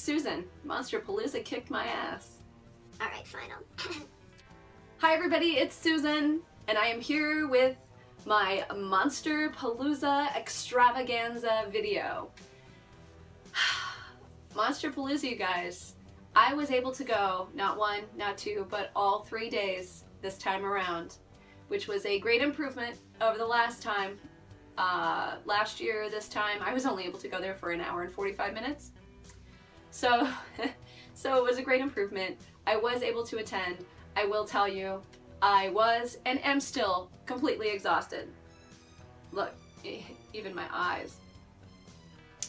Susan. Monsterpalooza kicked my ass. Alright, final. Hi everybody, it's Susan, and I am here with my Monsterpalooza extravaganza video. Monsterpalooza, you guys. I was able to go, not one, not two, but all 3 days this time around, which was a great improvement over the last time. Last year, this time, I was only able to go there for 1 hour and 45 minutes. So it was a great improvement. I was able to attend. I will tell you, I was and am still completely exhausted. Look, even my eyes.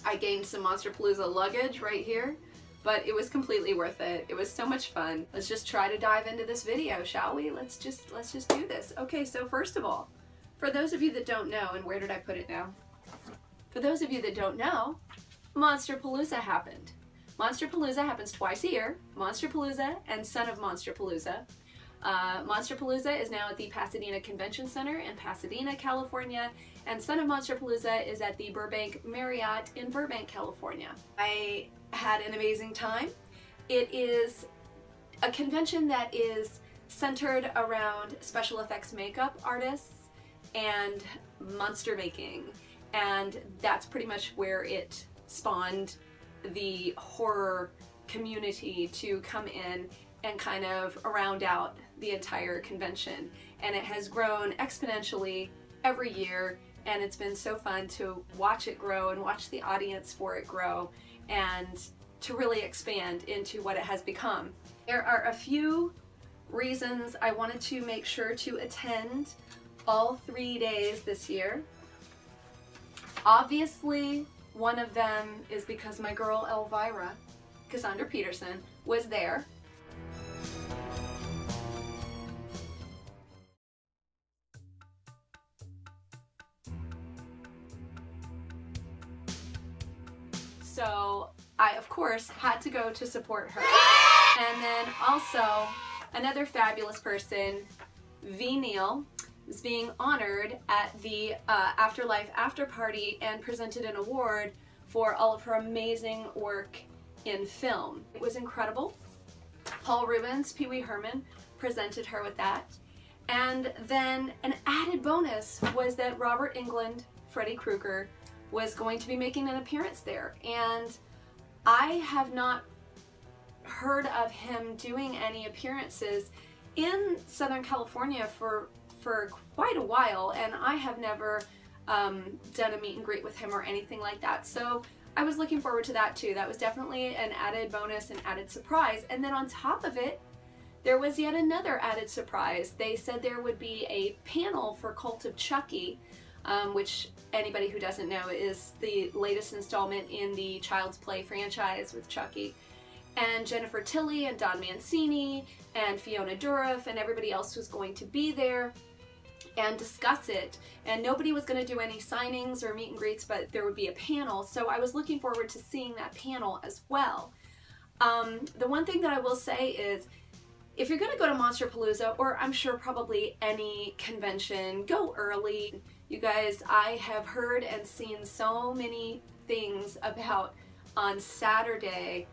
I gained some Monsterpalooza luggage right here, but it was completely worth it. It was so much fun. Let's just try to dive into this video, shall we? Let's just do this. Okay, so first of all, for those of you that don't know, and where did I put it now? For those of you that don't know, Monsterpalooza happened. Monsterpalooza happens twice a year. Monsterpalooza and Son of Monsterpalooza. Monsterpalooza is now at the Pasadena Convention Center in Pasadena, California, and Son of Monsterpalooza is at the Burbank Marriott in Burbank, California. I had an amazing time. It is a convention that is centered around special effects makeup artists and monster making, and that's pretty much where it spawned the horror community to come in and kind of round out the entire convention. And it has grown exponentially every year, and it's been so fun to watch it grow and watch the audience for it grow and to really expand into what it has become. There are a few reasons I wanted to make sure to attend all 3 days this year. Obviously, one of them is because my girl Elvira, Cassandra Peterson, was there. So I, of course, had to go to support her. And then also, another fabulous person, Ve Neill, is being honored at the Afterlife After Party and presented an award for all of her amazing work in film. It was incredible. Paul Rubens, Pee Wee Herman, presented her with that. And then an added bonus was that Robert Englund, Freddy Krueger, was going to be making an appearance there. And I have not heard of him doing any appearances in Southern California for quite a while, and I have never done a meet and greet with him or anything like that. So I was looking forward to that too. That was definitely an added bonus, an added surprise. And then on top of it, there was yet another added surprise. They said there would be a panel for Cult of Chucky, which anybody who doesn't know is the latest installment in the Child's Play franchise with Chucky. And Jennifer Tilly and Don Mancini and Fiona Dourif and everybody else was going to be there and discuss it. And nobody was going to do any signings or meet and greets, but there would be a panel. So I was looking forward to seeing that panel as well. The one thing that I will say is, if you're going to go to Monsterpalooza, or I'm sure probably any convention, go early. You guys, I have heard and seen so many things about on Saturday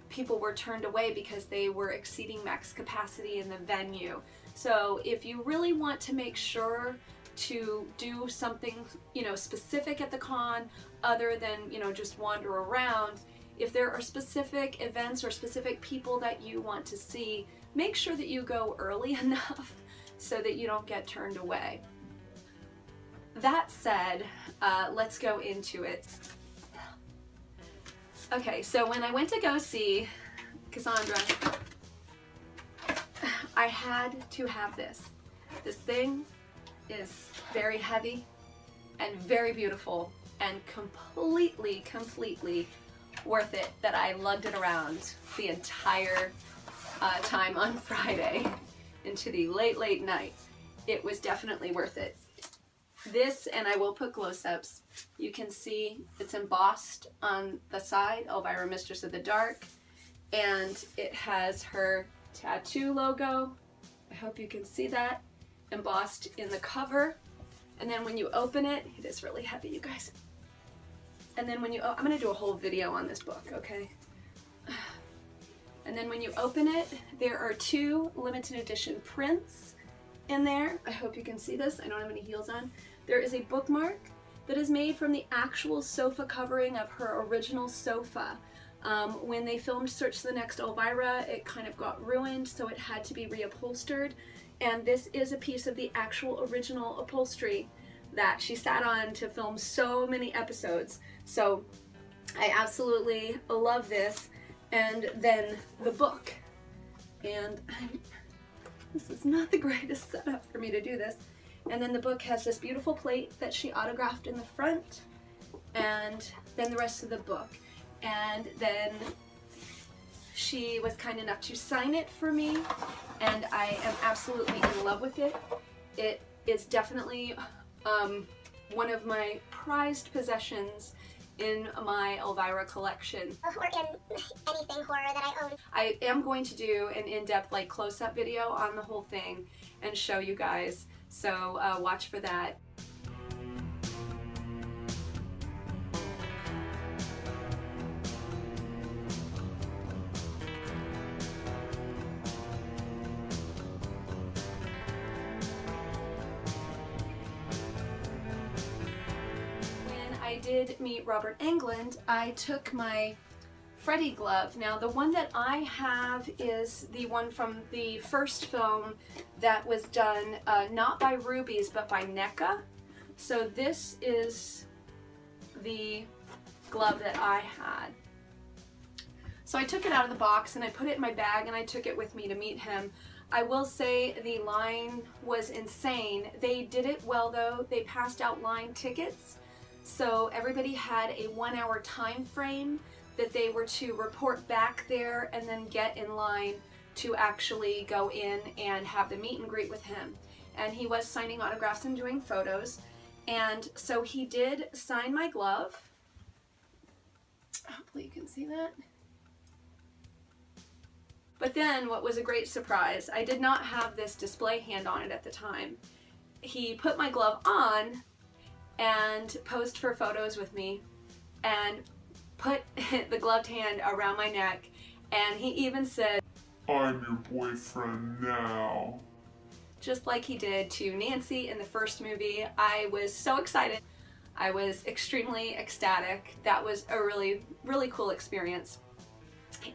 people were turned away because they were exceeding max capacity in the venue. So if you really want to make sure to do something, you know, specific at the con other than, you know, just wander around, if there are specific events or specific people that you want to see, make sure that you go early enough so that you don't get turned away. That said, let's go into it. Okay, so when I went to go see Cassandra, I had to have this. This thing is very heavy and very beautiful and completely worth it that I lugged it around the entire time on Friday into the late night. It was definitely worth it. This, and I will put close-ups, you can see it's embossed on the side, Elvira, Mistress of the Dark, and it has her tattoo logo. I hope you can see that, embossed in the cover. And then when you open it, it is really heavy, you guys. And then when you, I'm going to do a whole video on this book, okay? And then when you open it, there are 2 limited edition prints in there. I hope you can see this. I don't have any heels on. There is a bookmark that is made from the actual sofa covering of her original sofa. When they filmed Search the Next Elvira, it kind of got ruined, so it had to be reupholstered. And this is a piece of the actual original upholstery that she sat on to film so many episodes. So I absolutely love this. And then the book. And this is not the greatest setup for me to do this. And then the book has this beautiful plate that she autographed in the front, and then the rest of the book. And then she was kind enough to sign it for me, and I am absolutely in love with it. It is definitely one of my prized possessions in my Elvira collection. Or in anything horror that I own. I am going to do an in-depth like close-up video on the whole thing and show you guys, so watch for that. I did meet Robert Englund, I took my Freddy glove. Now the one that I have is the one from the first film that was done not by Rubies but by NECA. So this is the glove that I had. So I took it out of the box and I put it in my bag and I took it with me to meet him. I will say the line was insane. They did it well though. They passed out line tickets. So everybody had a 1-hour time frame that they were to report back there and then get in line to actually go in and have the meet and greet with him. And he was signing autographs and doing photos. And so he did sign my glove. Hopefully you can see that. But then what was a great surprise, I did not have this display hand on it at the time. He put my glove on and posed for photos with me and put the gloved hand around my neck, and he even said, "I'm your boyfriend now." Just like he did to Nancy in the first movie. I was so excited. I was extremely ecstatic. That was a really, really cool experience.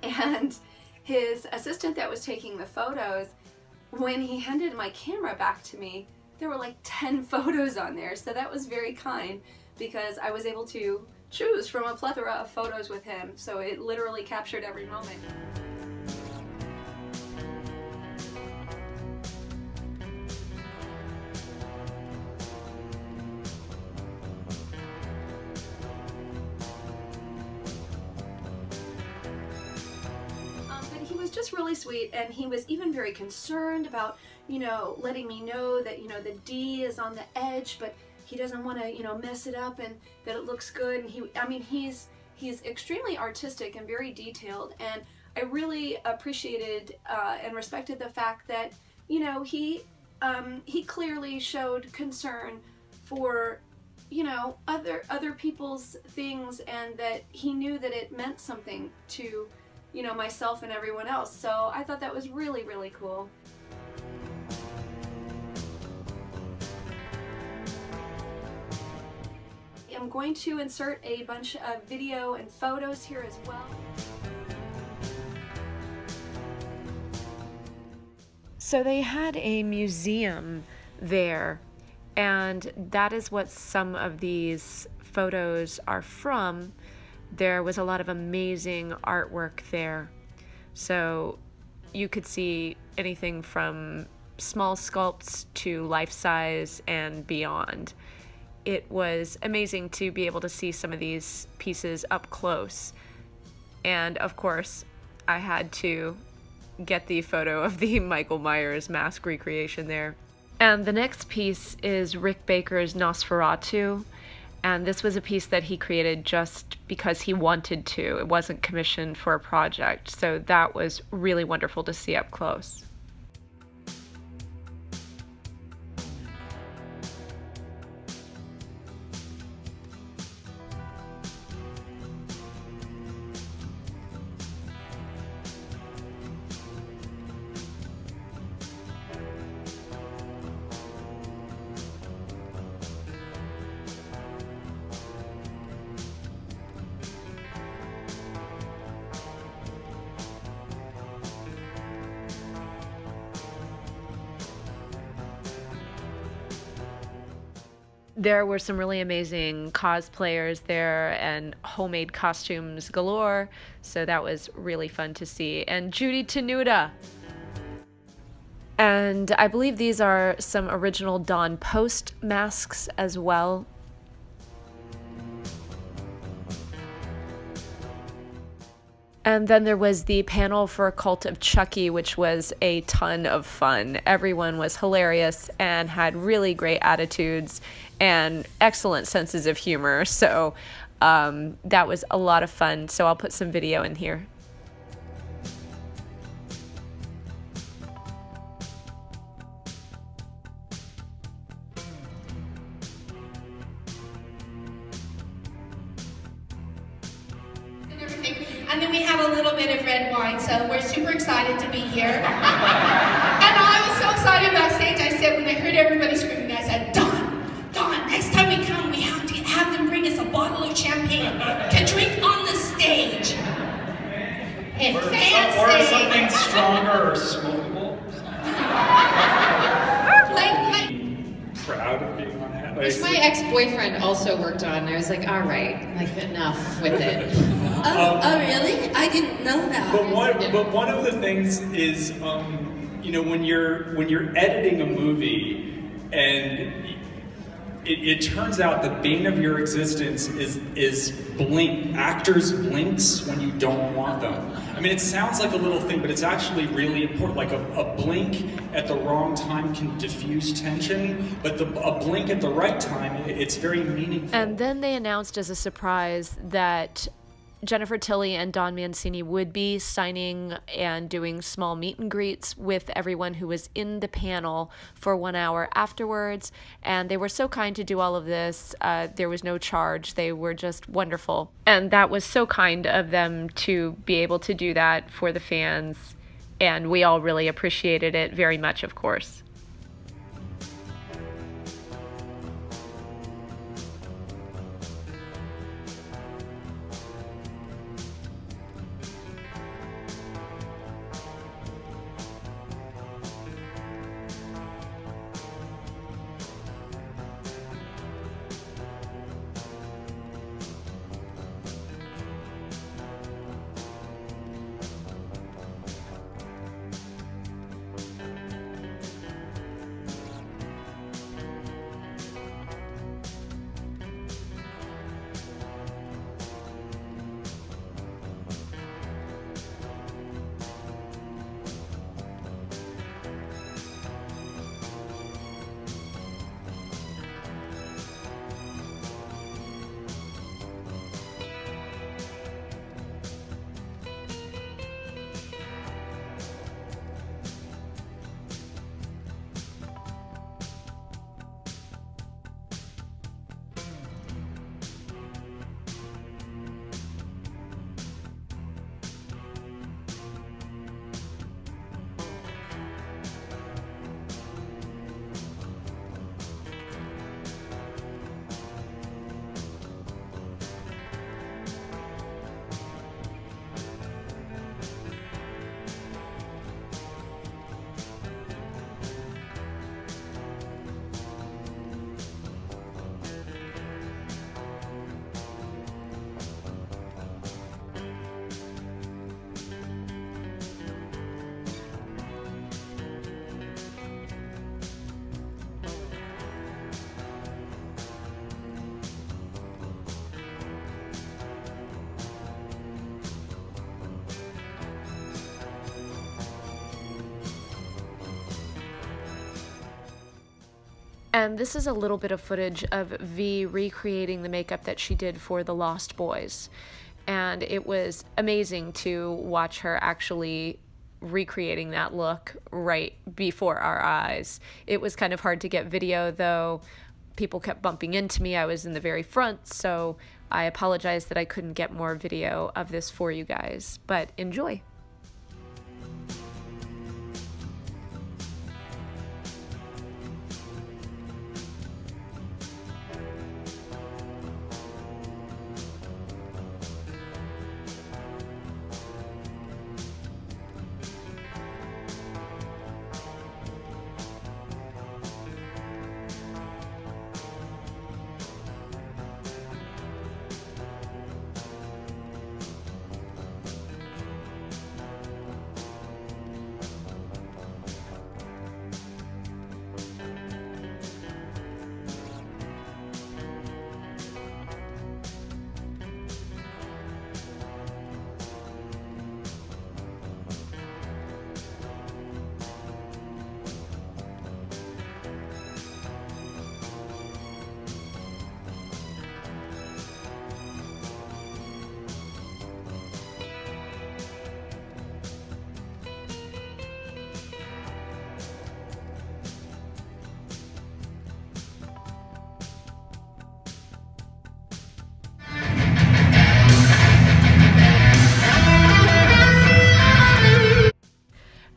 And his assistant that was taking the photos, when he handed my camera back to me, there were like 10 photos on there, so that was very kind because I was able to choose from a plethora of photos with him, so it literally captured every moment. But he was just really sweet, and he was even very concerned about, you know, letting me know that, you know, the D is on the edge, but he doesn't want to, you know, mess it up and that it looks good. And I mean, he's extremely artistic and very detailed, and I really appreciated and respected the fact that, you know, he clearly showed concern for, you know, other people's things, and that he knew that it meant something to, you know, myself and everyone else. So I thought that was really, really cool. I'm going to insert a bunch of video and photos here as well. So they had a museum there, and that is what some of these photos are from. There was a lot of amazing artwork there. So you could see anything from small sculpts to life-size and beyond. It was amazing to be able to see some of these pieces up close. And of course, I had to get the photo of the Michael Myers mask recreation there. And the next piece is Rick Baker's Nosferatu. And this was a piece that he created just because he wanted to. It wasn't commissioned for a project. So that was really wonderful to see up close. There were some really amazing cosplayers there and homemade costumes galore, so that was really fun to see. And Judy Tenuta! And I believe these are some original Dawn Post masks as well. And then there was the panel for Cult of Chucky, which was a ton of fun. Everyone was hilarious and had really great attitudes and excellent senses of humor. So that was a lot of fun. So I'll put some video in here. And then we have a little bit of red wine, so we're super excited to be here. And I was so excited backstage, I said, when I heard everybody screaming, I said, Dawn, next time we come, we have to have them bring us a bottle of champagne to drink on the stage. Or something stronger or smokable. Proud of being on that. Which my ex-boyfriend also worked on. I was like, all right, like enough with it. Oh, really? I didn't know that. But one of the things is, you know, when you're editing a movie, and it turns out the bane of your existence is actors' blinks when you don't want them. I mean, it sounds like a little thing, but it's actually really important. Like a blink at the wrong time can diffuse tension, but a blink at the right time, it's very meaningful. And then they announced as a surprise that Jennifer Tilly and Don Mancini would be signing and doing small meet and greets with everyone who was in the panel for 1 hour afterwards. And they were so kind to do all of this. There was no charge. They were just wonderful. And that was so kind of them to be able to do that for the fans. And we all really appreciated it very much, of course. And this is a little bit of footage of V recreating the makeup that she did for The Lost Boys. And it was amazing to watch her actually recreating that look right before our eyes. It was kind of hard to get video, though. People kept bumping into me. I was in the very front, so I apologize that I couldn't get more video of this for you guys. But enjoy.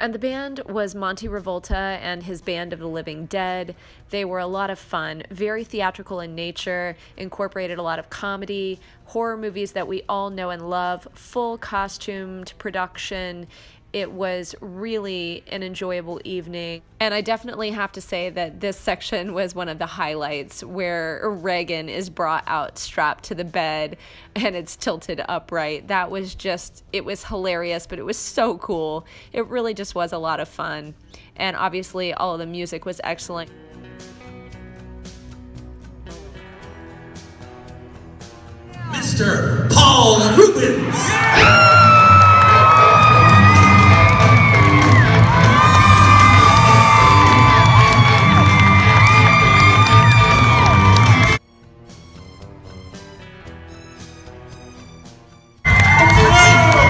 And the band was Monty Revolta and his Band of the Living Dead. They were a lot of fun, very theatrical in nature, incorporated a lot of comedy, horror movies that we all know and love, full costumed production. It was really an enjoyable evening. And I definitely have to say that this section was one of the highlights, where Reagan is brought out strapped to the bed and it's tilted upright. That was just, it was hilarious, but it was so cool. It really just was a lot of fun. And obviously all of the music was excellent. Mr. Paul Rubens.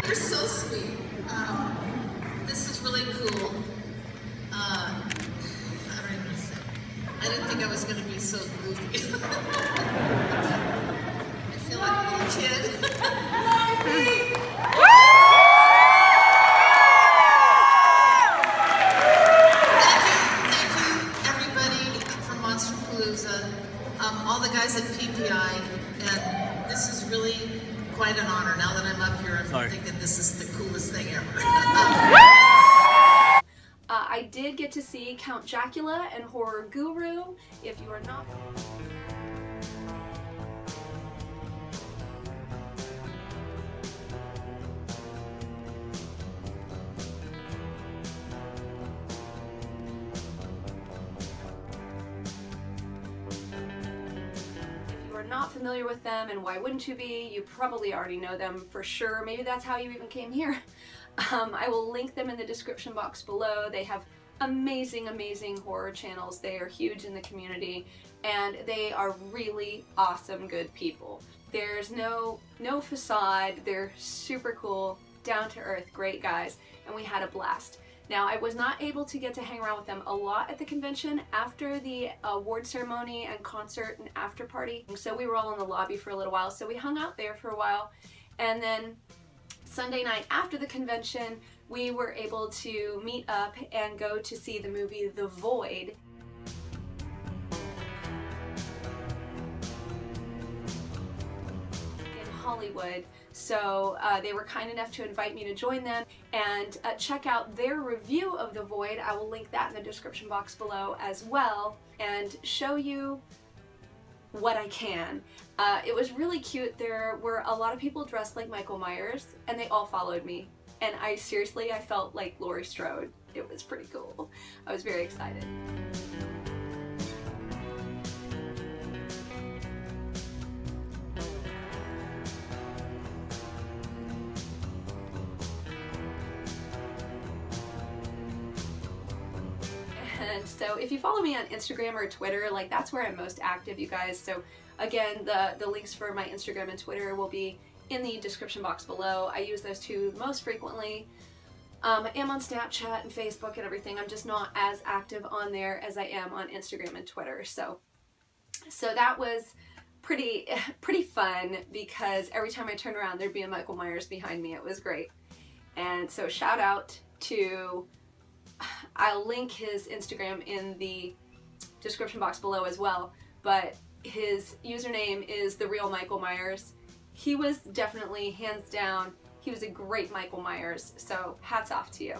You're so sweet. This is really cool. I don't even know what to say. I didn't think I was going to be so goofy. I feel like a little kid. Thank you, everybody from Monsterpalooza, all the guys at PPI, and this is really quite an honor. Now that I'm up here, I'm thinking this is the coolest thing ever. I did get to see Count Dracula and Horror Guru. If you are not... not familiar with them, and why wouldn't you be? You probably already know them for sure. Maybe that's how you even came here. I will link them in the description box below. They have amazing, amazing horror channels. They are huge in the community, and they are really awesome, good people. There's no facade. They're super cool, down to earth, great guys, and we had a blast. Now, I was not able to get to hang around with them a lot at the convention after the award ceremony and concert and after party. So we were all in the lobby for a little while, so we hung out there for a while. And then Sunday night after the convention, we were able to meet up and go to see the movie The Void. In Hollywood. So they were kind enough to invite me to join them and check out their review of The Void. I will link that in the description box below as well, and show you what I can. It was really cute. There were a lot of people dressed like Michael Myers, and they all followed me. And I felt like Laurie Strode. It was pretty cool. I was very excited. And so if you follow me on Instagram or Twitter, like, that's where I'm most active, you guys. So again, the links for my Instagram and Twitter will be in the description box below. I use those two most frequently. I am on Snapchat and Facebook and everything. I'm just not as active on there as I am on Instagram and Twitter. So that was pretty fun, because every time I turned around there'd be a Michael Myers behind me. It was great. And so shout out to, I'll link his Instagram in the description box below as well, but his username is The Real Michael Myers. He was definitely, hands down, he was a great Michael Myers, so hats off to you.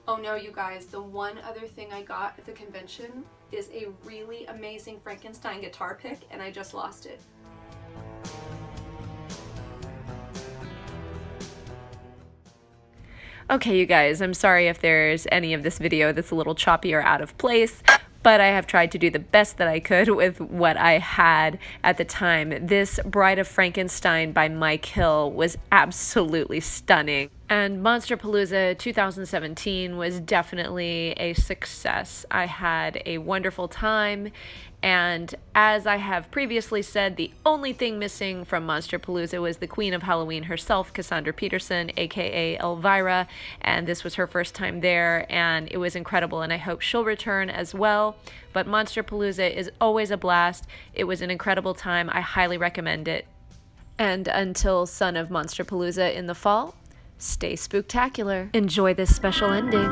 Oh no, you guys, the one other thing I got at the convention is a really amazing Frankenstein guitar pick, and I just lost it. Okay, you guys, I'm sorry if there's any of this video that's a little choppy or out of place, but I have tried to do the best that I could with what I had at the time. This Bride of Frankenstein by Mike Hill was absolutely stunning. And Monsterpalooza 2017 was definitely a success. I had a wonderful time, and as I have previously said, the only thing missing from Monsterpalooza was the Queen of Halloween herself, Cassandra Peterson, aka Elvira, and this was her first time there, and it was incredible, and I hope she'll return as well. But Monsterpalooza is always a blast. It was an incredible time. I highly recommend it. And until Son of Monsterpalooza in the fall, Stay spooktacular. Enjoy this special ending.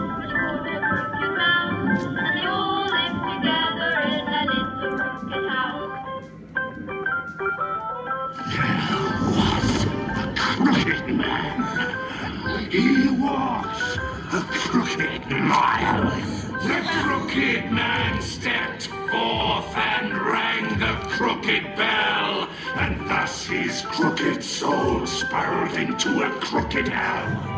Crooked man. He was a crooked mile. The crooked man stepped forth and rang the crooked bell, and thus his crooked soul spiraled into a crooked hell.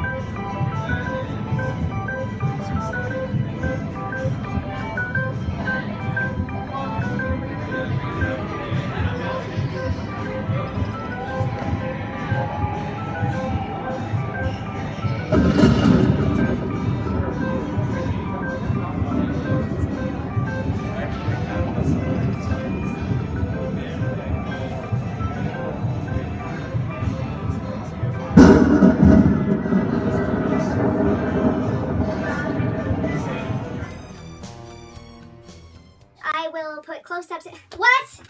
I will put close-ups. What?